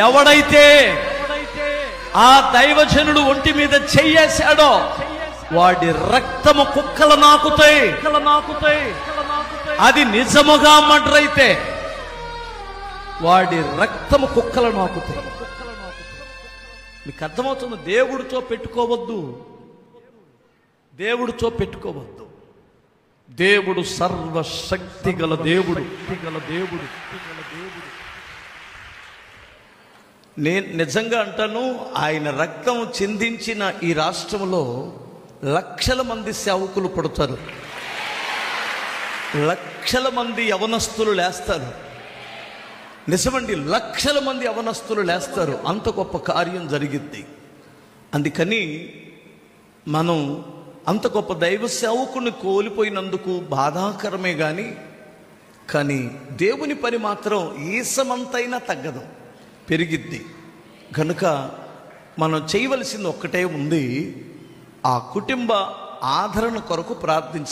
ఎవడైతే ఆ దైవజనుడు ఒంటి మీద చెయ్యేశాడో వాడి రక్తము కుక్కలు నాకుతాయి. అది నిజముగా మర్డర్ అయితే వాడి రక్తము కుక్కలు నాకుతాయి. మీకు అర్థమవుతుంది? దేవుడితో పెట్టుకోవద్దు, దేవుడితో పెట్టుకోవద్దు. దేవుడు సర్వశక్తి గల దేవుడు. నేను నిజంగా అంటాను, ఆయన రక్తం చిందించిన ఈ రాష్ట్రంలో లక్షల మంది సేవకులు పడతారు, లక్షల మంది యవనస్తులు లేస్తారు. నిజమండి, లక్షల మంది యవనస్తులు లేస్తారు. అంత గొప్ప కార్యం జరిగిద్ది. అందుకని మనం అంత గొప్ప దైవ సేవకుని కోల్పోయినందుకు బాధాకరమే కానీ దేవుని పని మాత్రం ఈసమంతైనా తగ్గదు, పెరిగిద్ది. కనుక మనం చేయవలసింది ఒక్కటే ఉంది, ఆ కుటుంబ ఆదరణ కొరకు ప్రార్థించాలి.